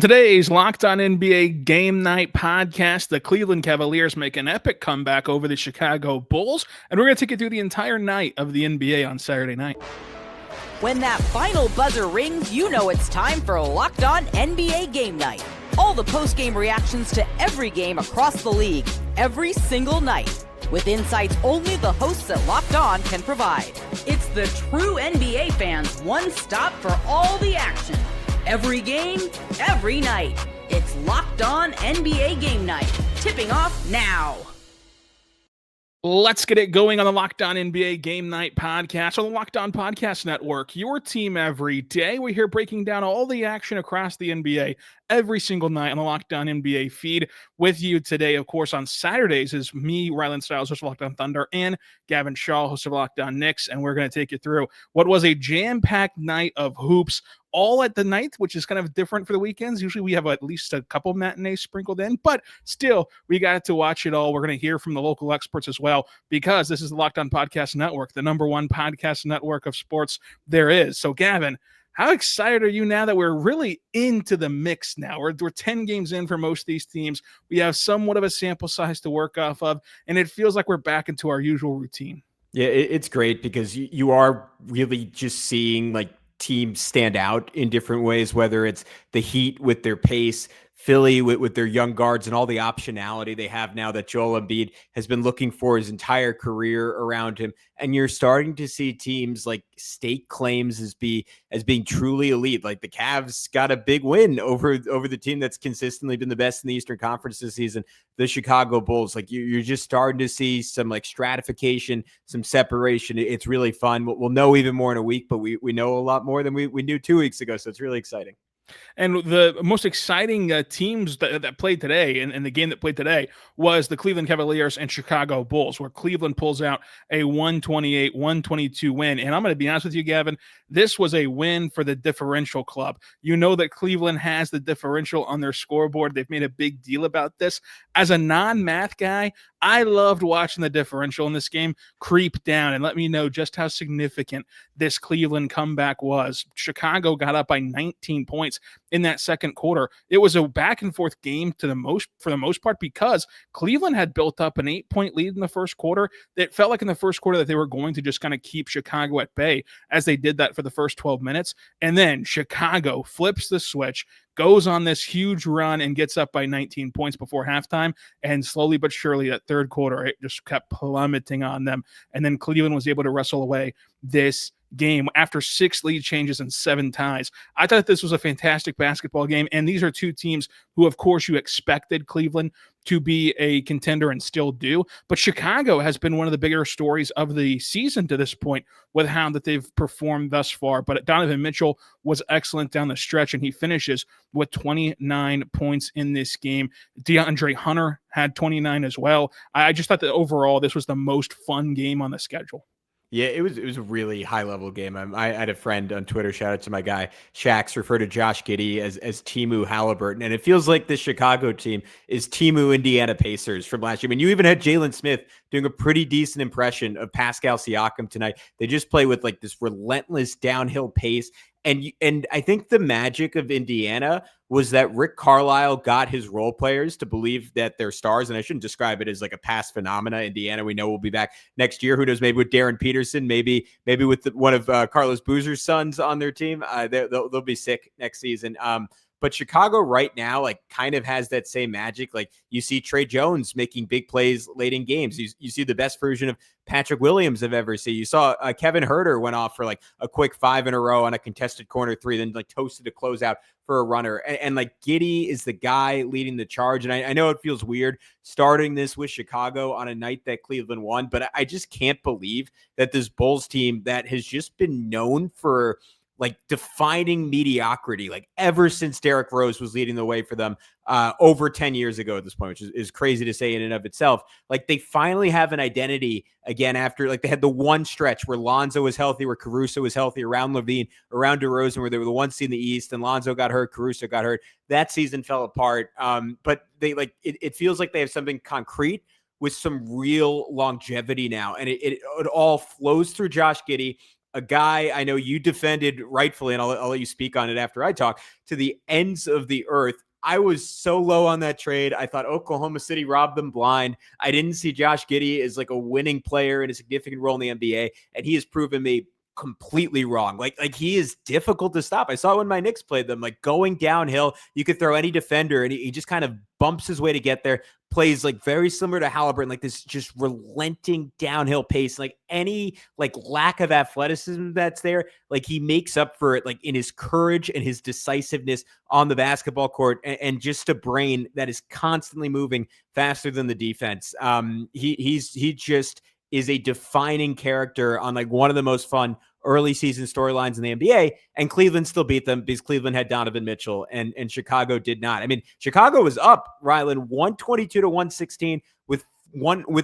Today's Locked On NBA Game Night podcast, the Cleveland Cavaliers make an epic comeback over the Chicago Bulls, and we're going to take you through the entire night of the NBA on Saturday night. When that final buzzer rings, you know it's time for Locked On NBA Game Night. All the post-game reactions to every game across the league, every single night, with insights only the hosts at Locked On can provide. It's the true NBA fans' one stop for all the action. Every game, every night. It's Locked On NBA Game Night. Tipping off now. Let's get it going on the Locked On NBA Game Night podcast on the Locked On Podcast Network. Your team every day. We're here breaking down all the action across the NBA every single night on the Locked On NBA feed. With you today, of course, on Saturdays is me, Rylan, Stiles, host of Locked On Thunder, and Gavin, Schall, host of Locked On Knicks. And we're going to take you through what was a jam-packed night of hoops, all at the night, which is kind of different for the weekends. Usually we have at least a couple matinees sprinkled in, but still, we got to watch it all. We're going to hear from the local experts as well, because this is the Locked On Podcast Network, the number one podcast network of sports there is. So, Gavin, how excited are you now that we're really into the mix now? We're 10 games in for most of these teams. We have somewhat of a sample size to work off of, and it feels like we're back into our usual routine. Yeah, it's great because you are really just seeing like teams stand out in different ways, whether it's the Heat with their pace, Philly with their young guards and all the optionality they have now that Joel Embiid has been looking for his entire career around him. And you're starting to see teams like stake claims as being truly elite. Like the Cavs got a big win over the team that's consistently been the best in the Eastern Conference this season, the Chicago Bulls. Like you're just starting to see some like stratification, some separation. It's really fun. We'll know even more in a week, but we know a lot more than we knew 2 weeks ago. So it's really exciting. And the most exciting teams that played today, and the game that played today, was the Cleveland Cavaliers and Chicago Bulls, where Cleveland pulls out a 128-122 win. And I'm going to be honest with you, Gavin, this was a win for the differential club. You know that Cleveland has the differential on their scoreboard. They've made a big deal about this. As a non-math guy, I loved watching the differential in this game creep down and let me know just how significant this Cleveland comeback was. Chicago got up by 19 points in that second quarter. It was a back and forth game for the most part, because Cleveland had built up an 8-point lead in the first quarter. It felt like in the first quarter that they were going to just kind of keep Chicago at bay, as they did that for the first 12 minutes. And then Chicago flips the switch, goes on this huge run, and gets up by 19 points before halftime. And slowly but surely, that third quarter, it just kept plummeting on them. And then Cleveland was able to wrestle away this game after 6 lead changes and 7 ties. I thought this was a fantastic basketball game, and these are two teams who, of course, you expected Cleveland to be a contender and still do, but Chicago has been one of the bigger stories of the season to this point with how that they've performed thus far. But Donovan Mitchell was excellent down the stretch, and he finishes with 29 points in this game. DeAndre Hunter had 29 as well. I just thought that overall this was the most fun game on the schedule. Yeah, it was a really high level game. I had a friend on Twitter, shout out to my guy Shax, refer to Josh Giddey as Timu Halliburton, and it feels like the Chicago team is Timu Indiana Pacers from last year. I mean, you even had Jalen Smith doing a pretty decent impression of Pascal Siakam tonight. They just play with like this relentless downhill pace. And I think the magic of Indiana was that Rick Carlisle got his role players to believe that they're stars. And I shouldn't describe it as like a past phenomena. Indiana, we know, will be back next year. Who knows? Maybe with Darren Peterson, maybe with one of Carlos Boozer's sons on their team. They'll be sick next season. But Chicago right now, like, kind of has that same magic. Like, you see Trey Jones making big plays late in games. You see the best version of Patrick Williams I've ever seen. You saw Kevin Huerter went off for like a quick 5 in a row on a contested corner 3, then like toasted a closeout for a runner. And like Giddey is the guy leading the charge. And I know it feels weird starting this with Chicago on a night that Cleveland won, but I just can't believe that this Bulls team that has just been known for like defining mediocrity, like ever since Derrick Rose was leading the way for them over 10 years ago at this point, which is crazy to say in and of itself. Like, they finally have an identity again after, like, they had the one stretch where Lonzo was healthy, where Caruso was healthy, around Levine, around DeRozan, where they were the one seed in the East, and Lonzo got hurt, Caruso got hurt. That season fell apart. But they like it feels like they have something concrete with some real longevity now. And it all flows through Josh Giddey. a guy I know you defended rightfully, and I'll let you speak on it after I talk, to the ends of the earth. I was so low on that trade. I thought Oklahoma City robbed them blind. I didn't see Josh Giddey as like a winning player in a significant role in the NBA, and he has proven me completely wrong. Like he is difficult to stop. I saw it when my Knicks played them, like going downhill. You could throw any defender and he just kind of bumps his way to get there, plays like very similar to Halliburton, like this just relenting downhill pace, like any like lack of athleticism that's there. Like he makes up for it, like in his courage and his decisiveness on the basketball court and just a brain that is constantly moving faster than the defense. He just is a defining character on like one of the most fun early season storylines in the NBA, and Cleveland still beat them because Cleveland had Donovan Mitchell and Chicago did not. I mean, Chicago was up, Rylan, 122 to 116 with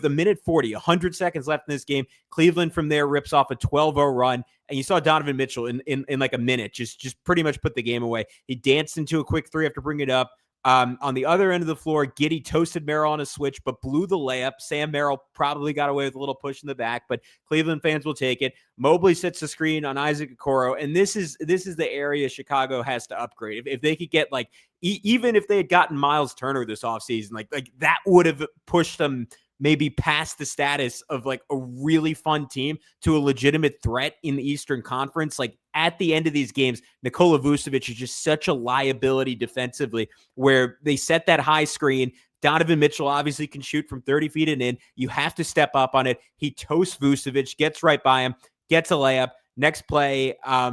a minute 40, 100 seconds left in this game. Cleveland from there rips off a 12-0 run, and you saw Donovan Mitchell in like a minute just pretty much put the game away. He danced into a quick three after bringing it up. On the other end of the floor, Giddey toasted Merrill on a switch, but blew the layup. Sam Merrill probably got away with a little push in the back, but Cleveland fans will take it. Mobley sets the screen on Isaac Okoro, and this is the area Chicago has to upgrade. If they could get like, even if they had gotten Miles Turner this offseason, like that would have pushed them maybe past the status of like a really fun team to a legitimate threat in the Eastern Conference. Like at the end of these games, Nikola Vucevic is just such a liability defensively where they set that high screen. Donovan Mitchell obviously can shoot from 30 feet and in. You have to step up on it. He toasts Vucevic, gets right by him, gets a layup. Next play, I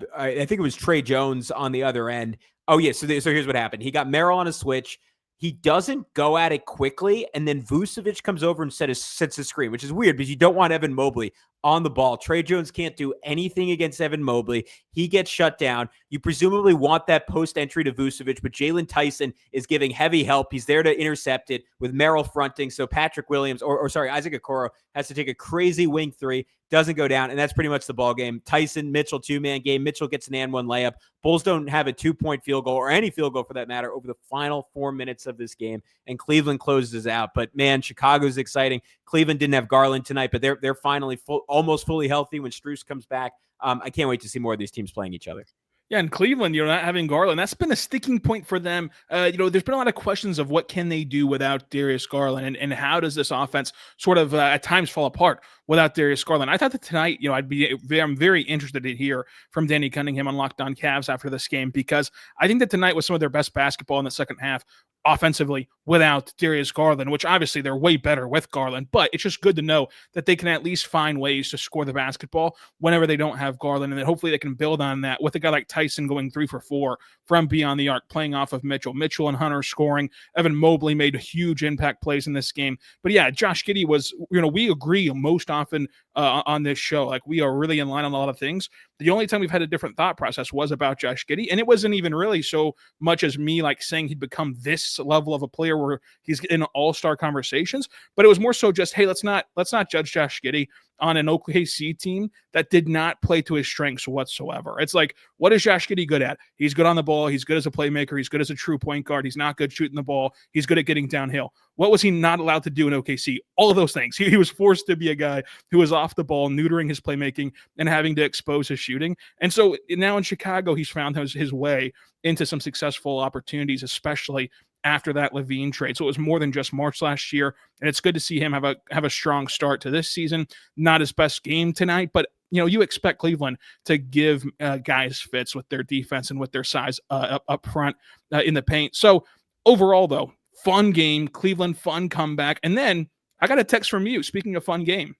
think it was Trey Jones on the other end. Oh, yeah, so here's what happened. He got Merrill on a switch. He doesn't go at it quickly, and then Vucevic comes over and sets a screen, which is weird because you don't want Evan Mobley on the ball. Trey Jones can't do anything against Evan Mobley. He gets shut down. You presumably want that post entry to Vucevic, but Jalen Tyson is giving heavy help. He's there to intercept it with Merrill fronting. So Patrick Williams, Isaac Okoro has to take a crazy wing three, doesn't go down, and that's pretty much the ball game. Tyson, Mitchell, two-man game. Mitchell gets an and one layup. Bulls don't have a 2-point field goal or any field goal for that matter over the final 4 minutes of this game, and Cleveland closes out. But man, Chicago's exciting. Cleveland didn't have Garland tonight, but they're finally almost fully healthy when Strus comes back. I can't wait to see more of these teams playing each other. Yeah, and Cleveland, not having Garland, that's been a sticking point for them. There's been a lot of questions of what can they do without Darius Garland, and how does this offense sort of at times fall apart without Darius Garland. I thought that tonight, I'm very interested to hear from Danny Cunningham on Locked On Cavs after this game, because I think that tonight was some of their best basketball in the second half offensively without Darius Garland, which obviously they're way better with Garland, but it's just good to know that they can at least find ways to score the basketball whenever they don't have Garland, and then hopefully they can build on that with a guy like Tyson going 3 for 4 from beyond the arc, playing off of Mitchell and Hunter scoring. Evan Mobley made huge impact plays in this game. But yeah, Josh Giddey was, we agree most often on this show. Like, we are really in line on a lot of things. The only time we've had a different thought process was about Josh Giddey, and it wasn't even really so much as me like saying he'd become this level of a player where he's in all-star conversations, but it was more so just, hey, let's not judge Josh Giddey on an OKC team that did not play to his strengths whatsoever. It's like, what is Josh Giddey good at? He's good on the ball. He's good as a playmaker. He's good as a true point guard. He's not good shooting the ball. He's good at getting downhill. What was he not allowed to do in OKC? All of those things. He was forced to be a guy who was off the ball, neutering his playmaking and having to expose his shooting. And so now in Chicago, he's found his way into some successful opportunities, especially after that Levine trade. So it was more than just March last year, and it's good to see him have a strong start to this season. Not his best game tonight, but you expect Cleveland to give guys fits with their defense and with their size up front in the paint. So overall, though, fun game, Cleveland, fun comeback. And then I got a text from you, speaking of fun game,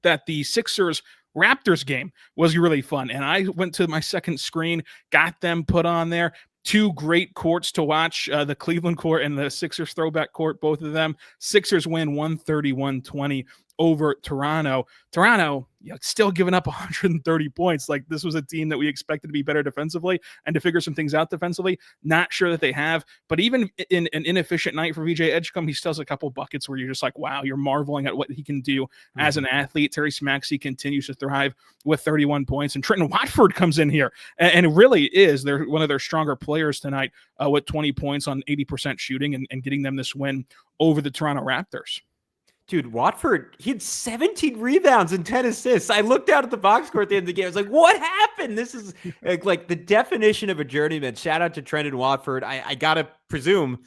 that the Sixers Raptors game was really fun. And I went to my second screen, got them put on there. 2 great courts to watch, the Cleveland court and the Sixers throwback court, both of them. Sixers win 130-120 over Toronto. Toronto, still giving up 130 points. Like, this was a team that we expected to be better defensively and to figure some things out defensively. Not sure that they have, but even in an inefficient night for VJ Edgecombe, he still has a couple buckets where you're just like, wow, you're marveling at what he can do as an athlete. Terry Maxey continues to thrive with 31 points, and Trenton Watford comes in here and really is one of their stronger players tonight with 20 points on 80% shooting and getting them this win over the Toronto Raptors. Dude, Watford, he had 17 rebounds and 10 assists. I looked out at the box score at the end of the game. I was like, what happened? This is like the definition of a journeyman. Shout out to Trendon Watford. I got to presume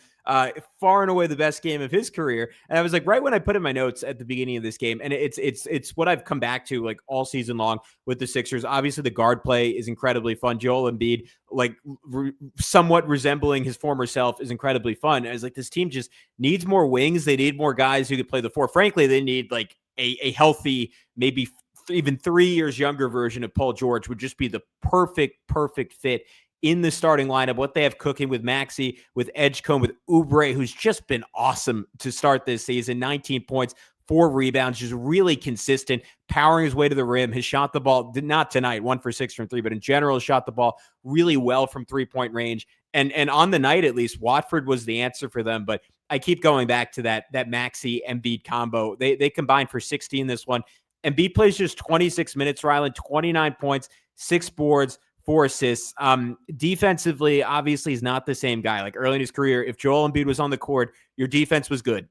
far and away the best game of his career. And I was like, right when I put in my notes at the beginning of this game, and it's what I've come back to like all season long with the Sixers. Obviously, the guard play is incredibly fun. Joel Embiid, like somewhat resembling his former self, is incredibly fun. I was like, this team just needs more wings. They need more guys who could play the four. Frankly, they need like a healthy, maybe even 3 years younger version of Paul George would just be the perfect fit in the starting lineup. What they have cooking with Maxey, with Edgecombe, with Oubre, who's just been awesome to start this season. 19 points, 4 rebounds, just really consistent, powering his way to the rim. Has shot the ball, not tonight, 1 for 6 from 3, but in general, shot the ball really well from 3-point range. And on the night, at least, Watford was the answer for them. But I keep going back to that Maxey Embiid combo. They combined for 60 in this one. Embiid plays just 26 minutes, Rylan, 29 points, 6 boards, 4 assists. Defensively, obviously, he's not the same guy. Like early in his career, if Joel Embiid was on the court, your defense was good.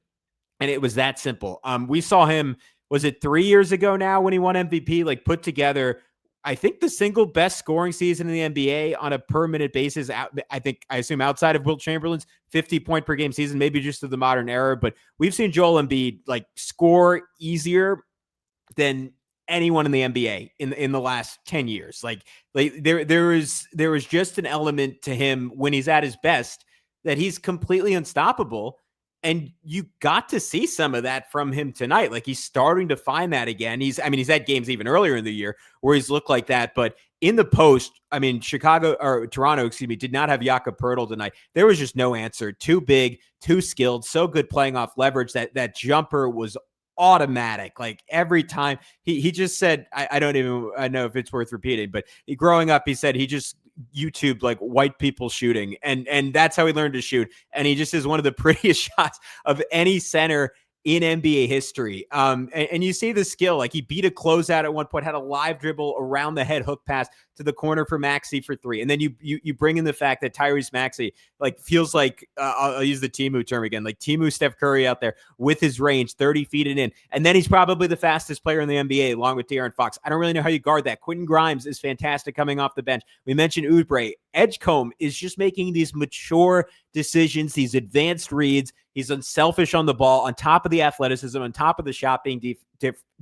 And it was that simple. We saw him, was it 3 years ago now when he won MVP, like put together, I think, the single best scoring season in the NBA on a per minute basis. I assume outside of Wilt Chamberlain's 50-point per game season, maybe just of the modern era. But we've seen Joel Embiid like score easier than anyone in the NBA in the last 10 years. Like there was just an element to him when he's at his best that he's completely unstoppable. And you got to see some of that from him tonight. Like he's starting to find that again. He's had games even earlier in the year where he's looked like that, but in the post, Toronto, did not have Jakob Poeltl tonight. There was just no answer. Too big, too skilled, so good playing off leverage. That jumper was automatic. Like every time he just said, I don't even know if it's worth repeating, but growing up, he said he just YouTubed like white people shooting, and that's how he learned to shoot. And he just is one of the prettiest shots of any center in NBA history. And you see the skill, like he beat a closeout at one point, had a live dribble around the head hook pass to the corner for Maxey for 3. And then you bring in the fact that Tyrese Maxey like feels like, I'll use the Timu term again, like Timu Steph Curry out there with his range 30 feet and in. And then he's probably the fastest player in the NBA along with De'Aaron Fox. I don't really know how you guard that. Quentin Grimes is fantastic coming off the bench. We mentioned Oubre. Edgecombe is just making these mature decisions, these advanced reads. He's unselfish on the ball, on top of the athleticism, on top of the shot being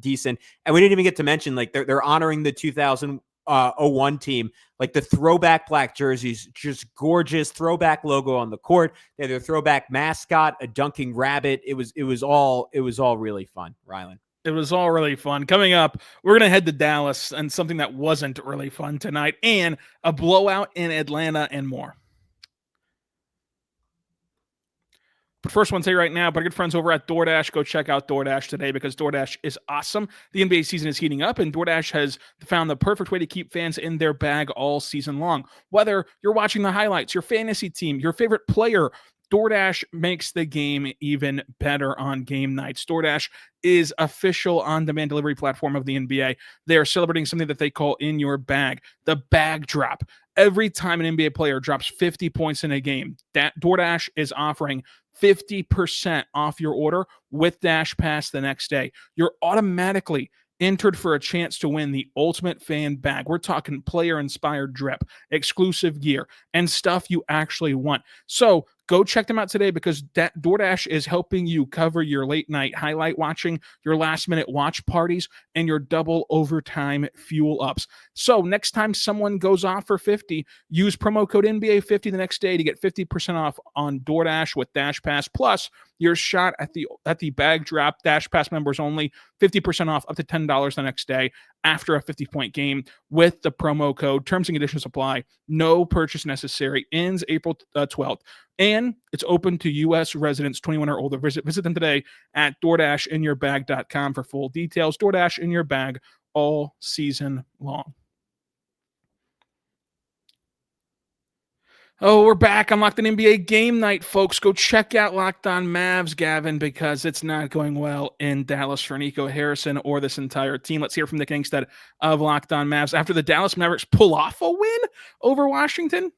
decent. And we didn't even get to mention, like, they're honoring the 2001 team, like the throwback black jerseys, just gorgeous throwback logo on the court. They had their throwback mascot, a dunking rabbit. It was all really fun, Rylan. It was all really fun. Coming up, we're going to head to Dallas and something that wasn't really fun tonight, and a blowout in Atlanta and more. But first, I want to say right now, but our good friends over at DoorDash, go check out DoorDash today because DoorDash is awesome. The NBA season is heating up, and DoorDash has found the perfect way to keep fans in their bag all season long. Whether you're watching the highlights, your fantasy team, your favorite player, DoorDash makes the game even better on game nights. DoorDash is official on-demand delivery platform of the NBA. They are celebrating something that they call in your bag, the bag drop. Every time an NBA player drops 50 points in a game, DoorDash is offering 50% off your order with Dash Pass the next day. You're automatically entered for a chance to win the ultimate fan bag. We're talking player-inspired drip, exclusive gear, and stuff you actually want. So go check them out today because DoorDash is helping you cover your late-night highlight watching, your last-minute watch parties, and your double overtime fuel ups. So next time someone goes off for 50, use promo code NBA50 the next day to get 50% off on DoorDash with Dash Pass. Plus, your shot at the bag drop. Dash Pass members only, 50% off up to $10 the next day after a 50-point game with the promo code. Terms and conditions apply. No purchase necessary. Ends April 12th. And it's open to U.S. residents 21 or older. Visit them today at DoorDashInYourBag.com for full details. DoorDash in your bag all season long. Oh, we're back on Locked On NBA Game Night, folks. Go check out Locked On Mavs, Gavin, because it's not going well in Dallas for Nico Harrison or this entire team. Let's hear from Nick Ingstead of Locked On Mavs after the Dallas Mavericks pull off a win over Washington.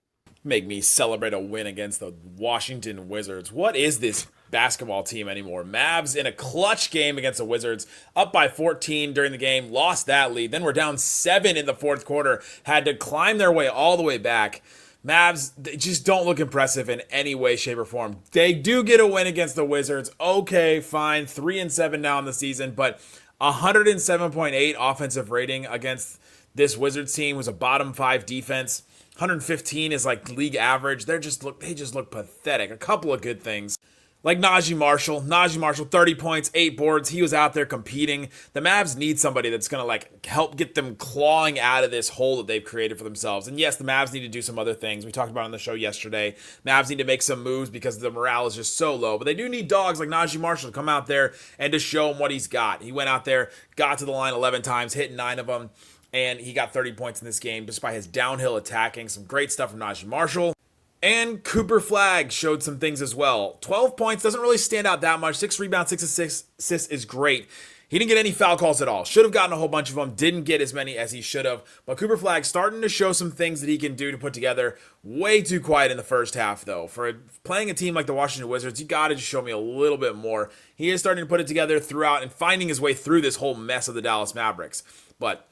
Make me celebrate a win against the Washington Wizards. What is this basketball team anymore? Mavs in a clutch game against the Wizards, up by 14 during the game, lost that lead. Then we're down 7 in the fourth quarter, had to climb their way all the way back. Mavs, they just don't look impressive in any way, shape, or form. They do get a win against the Wizards. Okay, fine. 3-7 now in the season, but 107.8 offensive rating against this Wizards team was a bottom 5 defense. 115 is like league average. They just look pathetic. A couple of good things. Like Najee Marshall, 30 points, 8 boards. He was out there competing. The Mavs need somebody that's going to help get them clawing out of this hole that they've created for themselves. And yes, the Mavs need to do some other things. We talked about it on the show yesterday. Mavs need to make some moves because the morale is just so low. But they do need dogs like Najee Marshall to come out there and to show him what he's got. He went out there, got to the line 11 times, hit 9 of them. And he got 30 points in this game just by his downhill attacking. Some great stuff from Najee Marshall. And Cooper Flagg showed some things as well. 12 points, doesn't really stand out that much. 6 rebounds, 6 assists is great. He didn't get any foul calls at all. Should have gotten a whole bunch of them. Didn't get as many as he should have. But Cooper Flagg starting to show some things that he can do to put together. Way too quiet in the first half, though. For playing a team like the Washington Wizards, you got to just show me a little bit more. He is starting to put it together throughout and finding his way through this whole mess of the Dallas Mavericks. But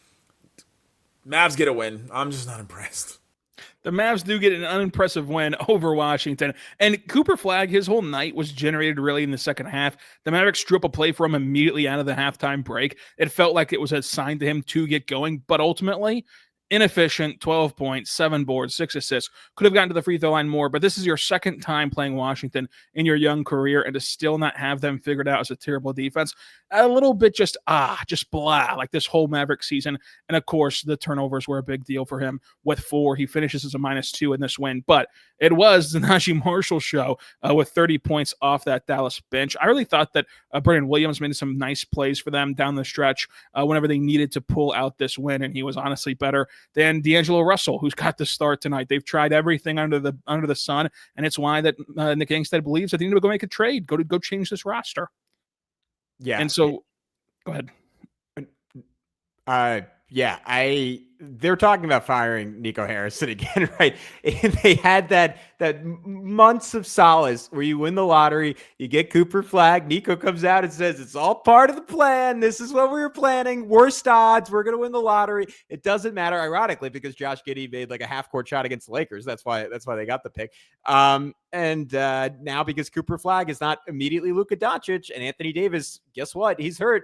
Mavs get a win. I'm just not impressed. The Mavs do get an unimpressive win over Washington. And Cooper Flagg, his whole night was generated really in the second half. The Mavericks drew up a play for him immediately out of the halftime break. It felt like it was assigned to him to get going, but ultimately inefficient. 12 points, 7 boards, 6 assists. Could have gotten to the free throw line more, but this is your second time playing Washington in your young career, and to still not have them figured out as a terrible defense, a little bit just blah, like this whole Maverick season. And of course, the turnovers were a big deal for him with 4. He finishes as a -2 in this win, but it was the Najee Marshall show with 30 points off that Dallas bench. I really thought that Brandon Williams made some nice plays for them down the stretch whenever they needed to pull out this win, and he was honestly better than D'Angelo Russell, who's got the start tonight. They've tried everything under the sun, and it's why that Nick Angstead believes that they need to go make a trade, go change this roster. Yeah. And so, go ahead. They're talking about firing Nico Harrison again, right? And they had that months of solace where you win the lottery, you get Cooper Flagg, Nico comes out and says, it's all part of the plan. This is what we were planning. Worst odds. We're going to win the lottery. It doesn't matter, ironically, because Josh Giddey made like a half-court shot against the Lakers. That's why they got the pick. And now because Cooper Flagg is not immediately Luka Doncic and Anthony Davis, guess what? He's hurt.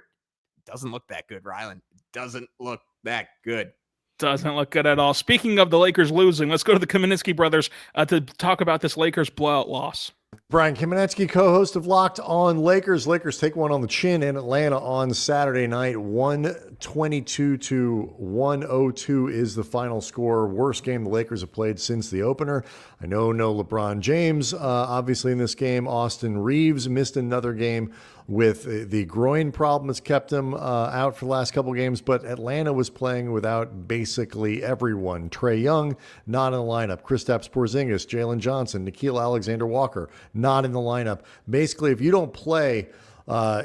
Doesn't look that good, Rylan. Doesn't look that good. Doesn't look good at all. Speaking of the Lakers losing, let's go to the Kamenetsky brothers to talk about this Lakers blowout loss. Brian Kamenetsky, co-host of Locked On Lakers. Lakers take one on the chin in Atlanta on Saturday night. 122-102 is the final score. Worst game the Lakers have played since the opener. I know no LeBron James, obviously, in this game. Austin Reeves missed another game with the groin problem that's kept him out for the last couple games, but Atlanta was playing without basically everyone. Trae Young, not in the lineup. Kristaps Porzingis, Jalen Johnson, Nickeil Alexander-Walker, not in the lineup. Basically, if you don't play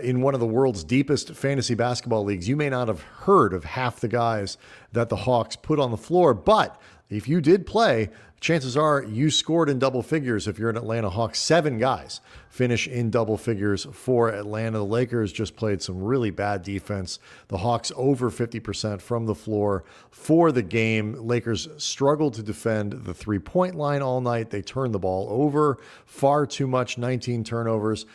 in one of the world's deepest fantasy basketball leagues, you may not have heard of half the guys that the Hawks put on the floor, but if you did play, chances are you scored in double figures if you're an Atlanta Hawks. 7 guys finish in double figures for Atlanta. The Lakers just played some really bad defense. The Hawks over 50% from the floor for the game. Lakers struggled to defend the three-point line all night. They turned the ball over far too much, 19 turnovers.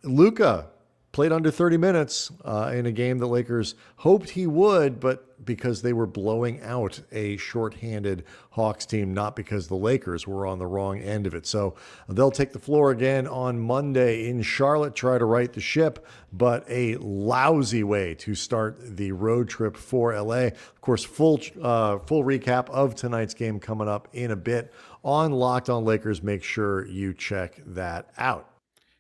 Luka played under 30 minutes in a game the Lakers hoped he would, but because they were blowing out a shorthanded Hawks team, not because the Lakers were on the wrong end of it. So they'll take the floor again on Monday in Charlotte, try to right the ship, but a lousy way to start the road trip for LA. Of course, full recap of tonight's game coming up in a bit on Locked On Lakers. Make sure you check that out.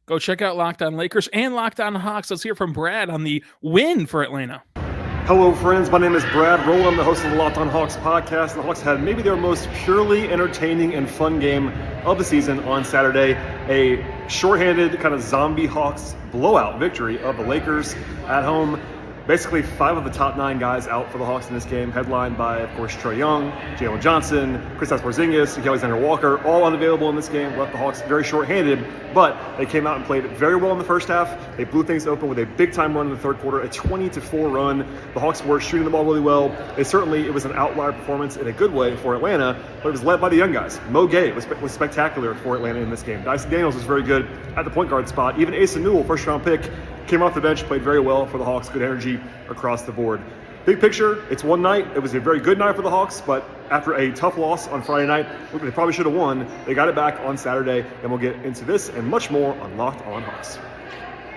Go check out Locked On Lakers and Locked On Hawks. Let's hear from Brad on the win for Atlanta. Hello, friends. My name is Brad Rowland. I'm the host of the Locked On Hawks podcast. The Hawks had maybe their most purely entertaining and fun game of the season on Saturday. A shorthanded kind of zombie Hawks blowout victory of the Lakers at home. Basically, 5 of the top 9 guys out for the Hawks in this game, headlined by, of course, Trae Young, Jalen Johnson, Kristaps Porzingis, and Alexander Walker, all unavailable in this game, left the Hawks very short-handed, but they came out and played very well in the first half. They blew things open with a big-time run in the third quarter, a 20-4 run. The Hawks were shooting the ball really well. It was an outlier performance in a good way for Atlanta, but it was led by the young guys. Mo Gay was spectacular for Atlanta in this game. Dyson Daniels was very good at the point guard spot. Even Asa Newell, first-round pick, came off the bench, played very well for the Hawks. Good energy across the board. Big picture, it's one night. It was a very good night for the Hawks, but after a tough loss on Friday night, they probably should have won. They got it back on Saturday, and we'll get into this and much more on Locked On Hawks.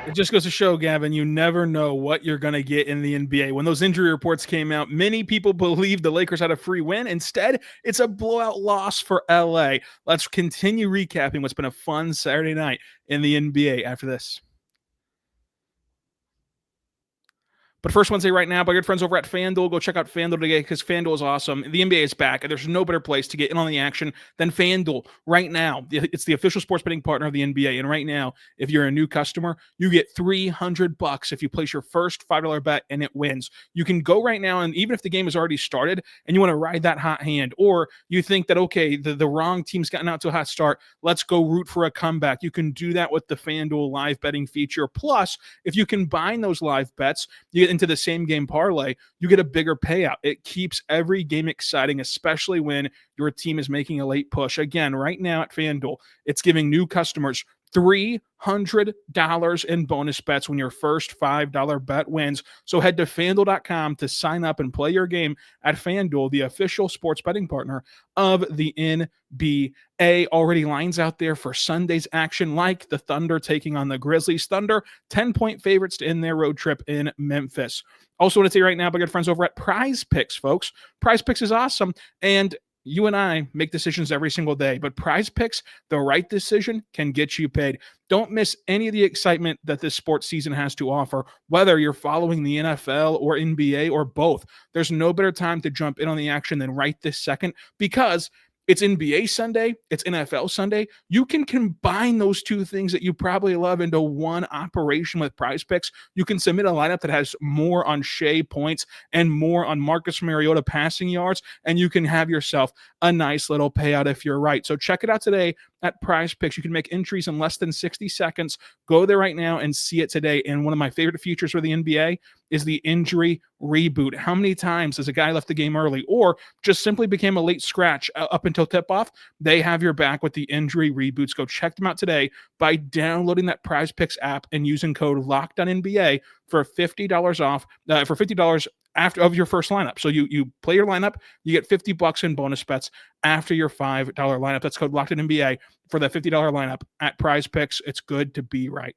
It just goes to show, Gavin, you never know what you're going to get in the NBA. When those injury reports came out, many people believed the Lakers had a free win. Instead, it's a blowout loss for LA. Let's continue recapping what's been a fun Saturday night in the NBA after this. But first, Wednesday right now, my good friends over at FanDuel. Go check out FanDuel today because FanDuel is awesome. The NBA is back, and there's no better place to get in on the action than FanDuel right now. It's the official sports betting partner of the NBA, and right now, if you're a new customer, you get $300 if you place your first $5 bet and it wins. You can go right now, and even if the game has already started and you want to ride that hot hand, or you think that, okay, the wrong team's gotten out to a hot start, let's go root for a comeback. You can do that with the FanDuel live betting feature. Plus, if you combine those live bets, you get into the same game parlay, you get a bigger payout. It keeps every game exciting, especially when your team is making a late push. Again, right now at FanDuel, it's giving new customers $300 in bonus bets when your first $5 bet wins. So head to FanDuel.com to sign up and play your game at FanDuel, the official sports betting partner of the NBA. Already lines out there for Sunday's action, like the Thunder taking on the Grizzlies. Thunder, 10-point favorites to end their road trip in Memphis. Also want to say right now, my good friends over at Prize Picks, folks. Prize Picks is awesome, and you and I make decisions every single day, but Prize Picks, the right decision can get you paid. Don't miss any of the excitement that this sports season has to offer, whether you're following the NFL or NBA or both. There's no better time to jump in on the action than right this second, because it's NBA Sunday, it's NFL Sunday. You can combine those two things that you probably love into one operation with Prize Picks. You can submit a lineup that has more on Shea points and more on Marcus Mariota passing yards, and you can have yourself a nice little payout if you're right. So check it out today at Prize Picks. You can make entries in less than 60 seconds. Go there right now and see it today. And one of my favorite features for the NBA is the injury reboot. How many times has a guy left the game early or just simply became a late scratch up until tip-off? They have your back with the injury reboots. Go check them out today by downloading that Prize Picks app and using code LOCKEDONNBA for $50 off, for $50 after of your first lineup. So you play your lineup, you get $50 in bonus bets after your $5 lineup. That's code LOCKEDONNBA for that $50 lineup at Prize Picks. It's good to be right.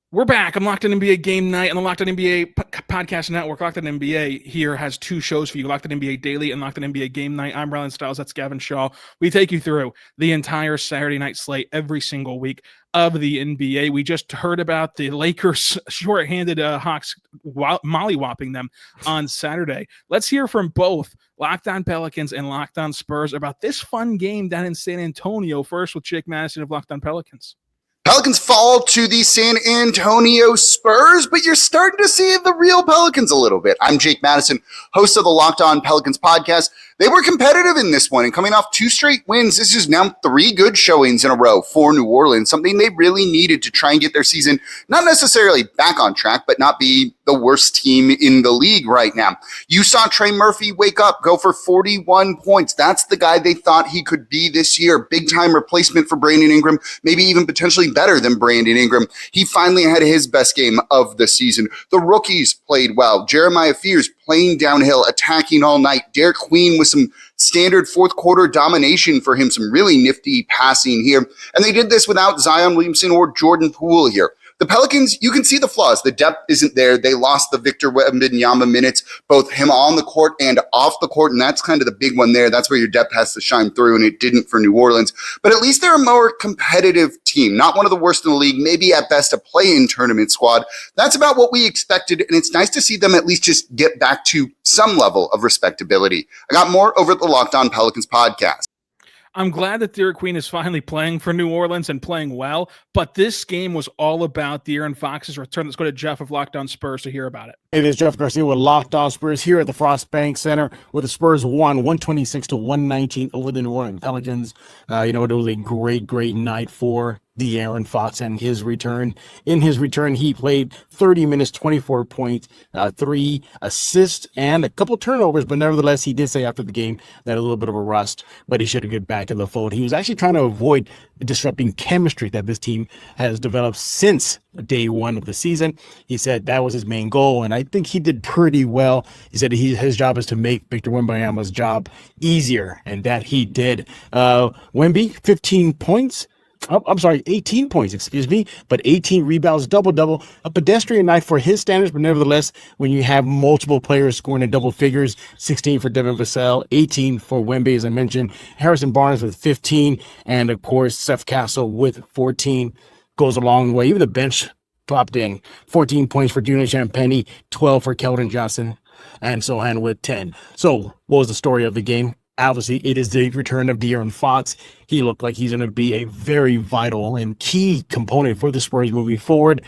We're back. I'm Locked On NBA Game Night on the Locked On NBA Podcast Network. Locked On NBA here has two shows for you, Locked On NBA Daily and Locked On NBA Game Night. I'm Rylan Stiles. That's Gavin Schall. We take you through the entire Saturday night slate every single week of the NBA. We just heard about the Lakers short-handed Hawks mollywopping them on Saturday. Let's hear from both Locked On Pelicans and Locked On Spurs about this fun game down in San Antonio. First with Jake Madison of Locked On Pelicans. Pelicans fall to the San Antonio Spurs, but you're starting to see the real Pelicans a little bit. I'm Jake Madison, host of the Locked On Pelicans podcast. They were competitive in this one, and coming off 2 straight wins, this is now 3 good showings in a row for New Orleans, something they really needed to try and get their season not necessarily back on track, but not be the worst team in the league right now. You saw Trey Murphy wake up, go for 41 points. That's the guy they thought he could be this year. Big-time replacement for Brandon Ingram, maybe even potentially better than Brandon Ingram. He finally had his best game of the season. The rookies played well. Jeremiah Fears playing downhill, attacking all night. Derek Queen with some standard fourth quarter domination for him, some really nifty passing here. And they did this without Zion Williamson or Jordan Poole here. The Pelicans, you can see the flaws. The depth isn't there. They lost the Victor Wembanyama minutes, both him on the court and off the court, and that's kind of the big one there. That's where your depth has to shine through, and it didn't for New Orleans. But at least they're a more competitive team, not one of the worst in the league, maybe at best a play-in tournament squad. That's about what we expected, and it's nice to see them at least just get back to some level of respectability. I got more over at the Locked On Pelicans podcast. I'm glad that Derek Queen is finally playing for New Orleans and playing well, but this game was all about De'Aaron Fox's return. Let's go to Jeff of Locked On Spurs to hear about it. It is Jeff Garcia with Locked On Spurs here at the Frost Bank Center, where the Spurs won 126-119 over the New Orleans Pelicans. It was a great night for De'Aaron Fox and his return. In his return, he played 30 minutes, 24 points, 3 assists, and a couple turnovers, but nevertheless, he did say after the game that a little bit of a rust, but he should get back in the fold. He was actually trying to avoid disrupting chemistry that this team has developed since day one of the season. He said that was his main goal, and I think he did pretty well. He said his job is to make Victor Wembanyama's job easier, and that he did. Wemby, 18 points, but 18 rebounds, double-double. A pedestrian night for his standards, but nevertheless, when you have multiple players scoring in double figures, 16 for Devin Vassell, 18 for Wemby, as I mentioned, Harrison Barnes with 15, and of course, Seth Castle with 14 goes a long way. Even the bench popped in. 14 points for Junior Champagnie, 12 for Keldon Johnson, and Sohan with 10. So, what was the story of the game? Obviously, it is the return of De'Aaron Fox. He looked like he's going to be a very vital and key component for the Spurs moving forward.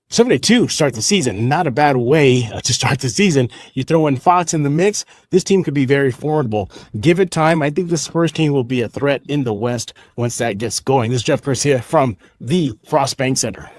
7-2 start the season. Not a bad way to start the season. You throw in Fox in the mix, this team could be very formidable. Give it time. I think the Spurs team will be a threat in the West once that gets going. This is Jeff Garcia from the Frost Bank Center.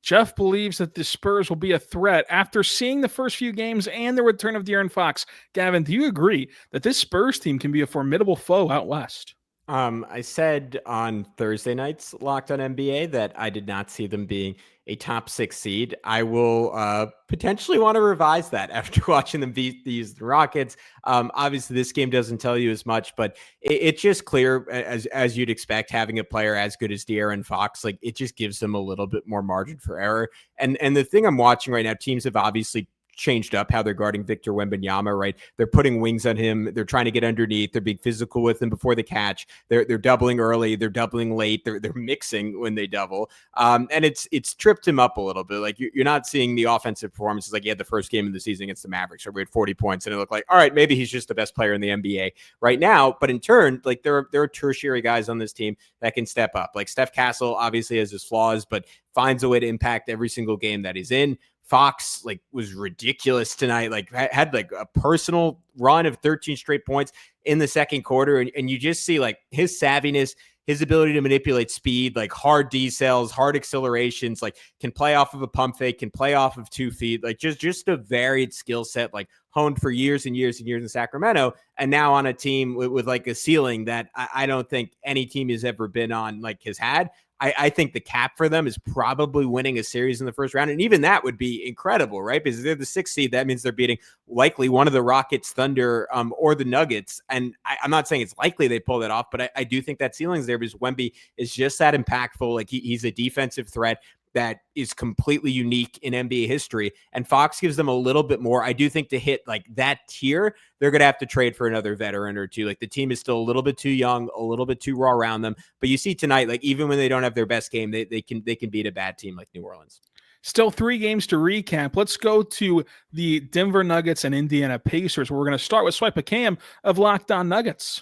Jeff believes that the Spurs will be a threat after seeing the first few games and the return of De'Aaron Fox. Gavin, do you agree that this Spurs team can be a formidable foe out west? I said on Thursday night's Locked on NBA that I did not see them being a top 6 seed. I will potentially want to revise that after watching them beat these Rockets. Obviously, this game doesn't tell you as much, but it's just clear, as you'd expect, having a player as good as De'Aaron Fox, like it just gives them a little bit more margin for error. And the thing I'm watching right now, teams have obviously changed up how they're guarding Victor Wembanyama, right? They're putting wings on him. They're trying to get underneath. They're being physical with him before the catch. They're doubling early. They're doubling late. They're mixing when they double. And it's tripped him up a little bit. Like you're not seeing the offensive performances like he had the first game of the season against the Mavericks, where we had 40 points and it looked like, all right, maybe he's just the best player in the NBA right now. But in turn, like there are tertiary guys on this team that can step up. Like Steph Castle obviously has his flaws, but finds a way to impact every single game that he's in. Fox was ridiculous tonight, had a personal run of 13 straight points in the second quarter. And you just see his savviness, his ability to manipulate speed, hard decels, hard accelerations, can play off of a pump fake, can play off of 2 feet, just a varied skill set, honed for years and years and years in Sacramento. And now on a team with a ceiling that I don't think any team has ever been on, has had. I think the cap for them is probably winning a series in the first round. And even that would be incredible, right? Because they're the 6th seed. That means they're beating likely one of the Rockets, Thunder, or the Nuggets. And I'm not saying it's likely they pull that off, but I do think that ceiling's there because Wemby is just that impactful. He's a defensive threat that is completely unique in NBA history. And Fox gives them a little bit more. I do think to hit that tier, they're going to have to trade for another veteran or two. The team is still a little bit too young, a little bit too raw around them. But you see tonight, even when they don't have their best game, they can beat a bad team like New Orleans. Still 3 games to recap. Let's go to the Denver Nuggets and Indiana Pacers. We're going to start with Swipe a Cam of Locked On Nuggets.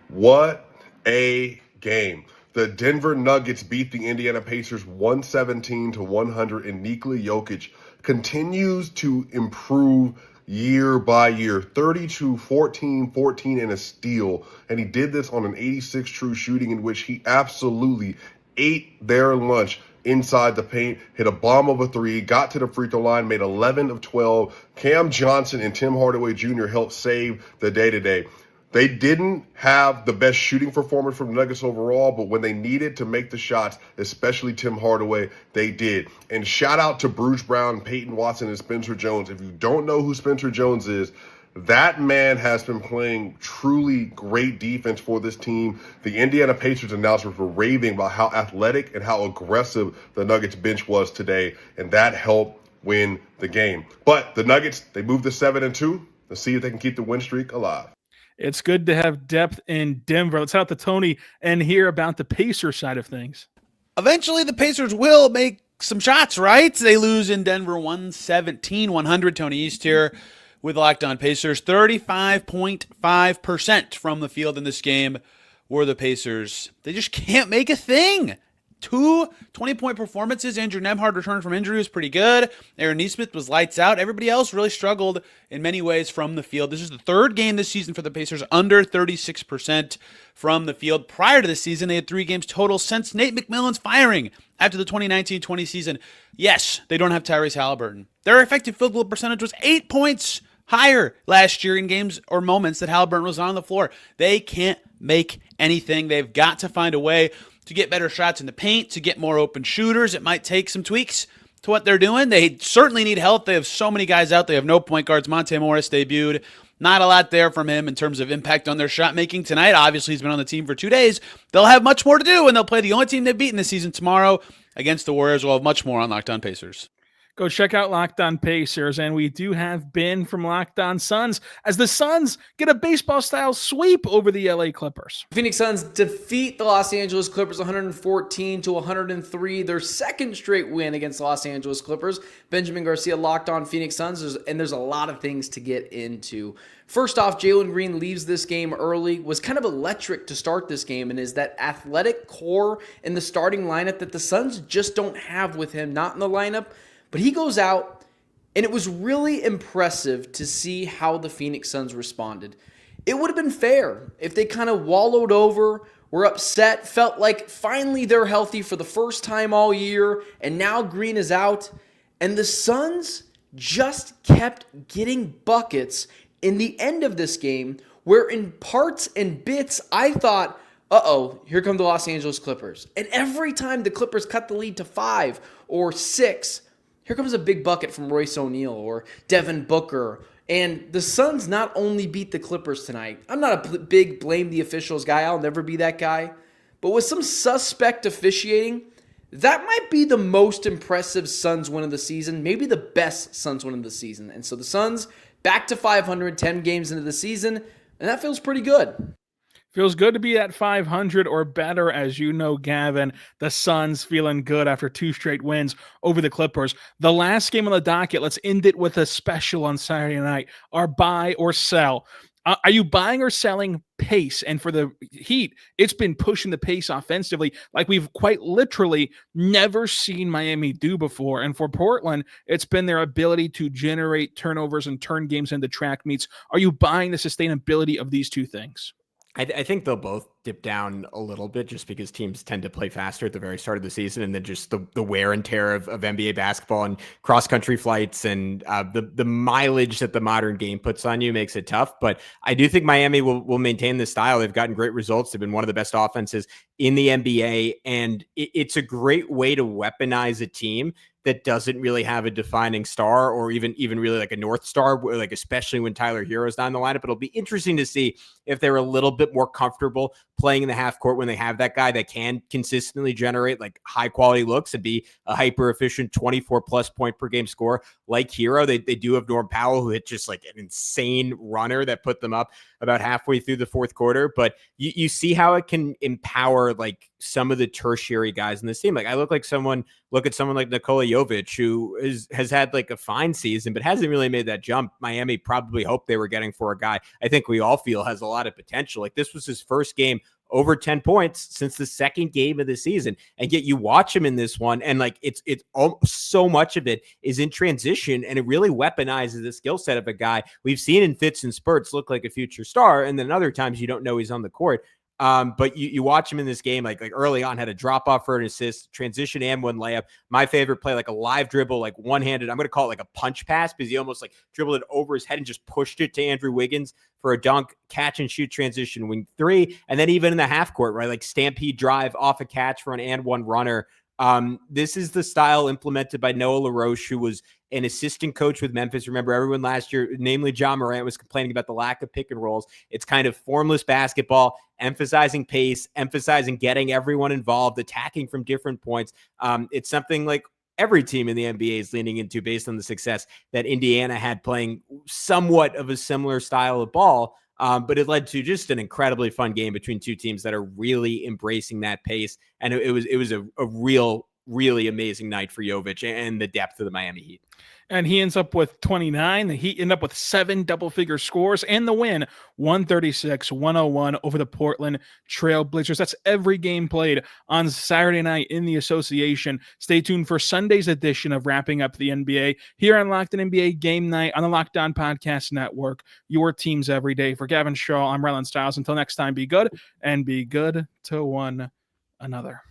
What a game. The Denver Nuggets beat the Indiana Pacers 117-100, and Nikola Jokic continues to improve year by year. 32, 14, 14, and a steal. And he did this on an 86 true shooting in which he absolutely ate their lunch inside the paint, hit a bomb of a 3, got to the free throw line, made 11 of 12. Cam Johnson and Tim Hardaway Jr. helped save the day today. They didn't have the best shooting performance from the Nuggets overall, but when they needed to make the shots, especially Tim Hardaway, they did. And shout out to Bruce Brown, Peyton Watson, and Spencer Jones. If you don't know who Spencer Jones is, that man has been playing truly great defense for this team. The Indiana Pacers announcers were raving about how athletic and how aggressive the Nuggets bench was today, and that helped win the game. But the Nuggets, they moved to 7-2. Let's see if they can keep the win streak alive. It's good to have depth in Denver. Let's out to Tony and hear about the Pacers side of things. Eventually, the Pacers will make some shots, right? They lose in Denver 117-100. Tony East here with Locked On Pacers. 35.5% from the field in this game. were the Pacers. They just can't make a thing. 2 20-point performances. Andrew Nembhard returned from injury was pretty good. Aaron Nesmith was lights out. Everybody else really struggled in many ways from the field. This is the third game this season for the Pacers under 36% from the field. Prior to the season, they had 3 games total since Nate McMillan's firing after the 2019-20 season. Yes, they don't have Tyrese Halliburton. Their effective field goal percentage was 8 points higher last year in games or moments that Halliburton was on the floor. They can't make anything. They've got to find a way to get better shots in the paint, to get more open shooters. It might take some tweaks to what they're doing. They certainly need help. They have so many guys out. They have no point guards. Monte Morris debuted. Not a lot there from him in terms of impact on their shot making tonight. Obviously, he's been on the team for 2 days. They'll have much more to do, and they'll play the only team they've beaten this season tomorrow against the Warriors. We'll have much more on Locked On Pacers. Go check out Locked On Pacers, and we do have Ben from Locked On Suns as the Suns get a baseball-style sweep over the LA Clippers. Phoenix Suns defeat the Los Angeles Clippers 114-103, their second straight win against the Los Angeles Clippers. Benjamin Garcia, Locked On Phoenix Suns, and there's a lot of things to get into. First off, Jalen Green leaves this game early, was kind of electric to start this game, and is that athletic core in the starting lineup that the Suns just don't have with him, not in the lineup. But he goes out, and it was really impressive to see how the Phoenix Suns responded. It would have been fair if they kind of wallowed over, were upset, felt like finally they're healthy for the first time all year, and now Green is out. And the Suns just kept getting buckets in the end of this game, where in parts and bits, I thought, uh-oh, here come the Los Angeles Clippers. And every time the Clippers cut the lead to 5 or 6, here comes a big bucket from Royce O'Neal or Devin Booker. And the Suns not only beat the Clippers tonight. I'm not a big blame the officials guy. I'll never be that guy. But with some suspect officiating, that might be the most impressive Suns win of the season. Maybe the best Suns win of the season. And so the Suns back to 500, 10 games into the season. And that feels pretty good. Feels good to be at 500 or better, as you know, Gavin. The Suns feeling good after 2 straight wins over the Clippers. The last game on the docket, let's end it with a special on Saturday night. Our buy or sell. Are you buying or selling pace? And for the Heat, it's been pushing the pace offensively like we've quite literally never seen Miami do before. And for Portland, it's been their ability to generate turnovers and turn games into track meets. Are you buying the sustainability of these two things? I think they'll both dip down a little bit just because teams tend to play faster at the very start of the season, and then just the wear and tear of NBA basketball and cross-country flights and the mileage that the modern game puts on you makes it tough. But I do think Miami will maintain this style. They've gotten great results. They've been one of the best offenses in the NBA, and it's a great way to weaponize a team that doesn't really have a defining star or even really like a North Star, like especially when Tyler Hero's not in the lineup. It'll be interesting to see if they're a little bit more comfortable playing in the half court when they have that guy that can consistently generate like high quality looks and be a hyper efficient 24 plus point per game scorer like Hero. They do have Norm Powell, who hit just like an insane runner that put them up about halfway through the fourth quarter. But you see how it can empower like some of the tertiary guys in this team. Like I look at someone like Nikola Jokic, who has had like a fine season, but hasn't really made that jump Miami probably hoped they were getting for a guy I think we all feel has a lot of potential. Like this was his first game over 10 points since the second game of the season. And yet you watch him in this one, and like it's so much of it is in transition, and it really weaponizes the skill set of a guy we've seen in fits and spurts look like a future star. And then other times you don't know he's on the court. But you watch him in this game, like early on had a drop off for an assist, transition and one layup. My favorite play, like a live dribble, like one-handed, I'm going to call it like a punch pass because he almost like dribbled it over his head and just pushed it to Andrew Wiggins for a dunk, catch and shoot transition wing 3. And then even in the half court, right? Like stampede drive off a catch for an and one runner. This is the style implemented by Noah LaRoche, who was an assistant coach with Memphis. Remember, everyone last year, namely John Morant, was complaining about the lack of pick and rolls. It's kind of formless basketball, emphasizing pace, emphasizing getting everyone involved, attacking from different points. It's something like every team in the NBA is leaning into based on the success that Indiana had playing somewhat of a similar style of ball. But it led to just an incredibly fun game between two teams that are really embracing that pace. And it was a really amazing night for Jokic and the depth of the Miami Heat. And he ends up with 29. The Heat end up with 7 double-figure scores and the win, 136-101 over the Portland Trail Blazers. That's every game played on Saturday night in the association. Stay tuned for Sunday's edition of Wrapping Up the NBA here on Locked On NBA Game Night on the Locked On Podcast Network. Your teams every day. For Gavin, Schall, I'm Rylan Stiles. Until next time, be good and be good to one another.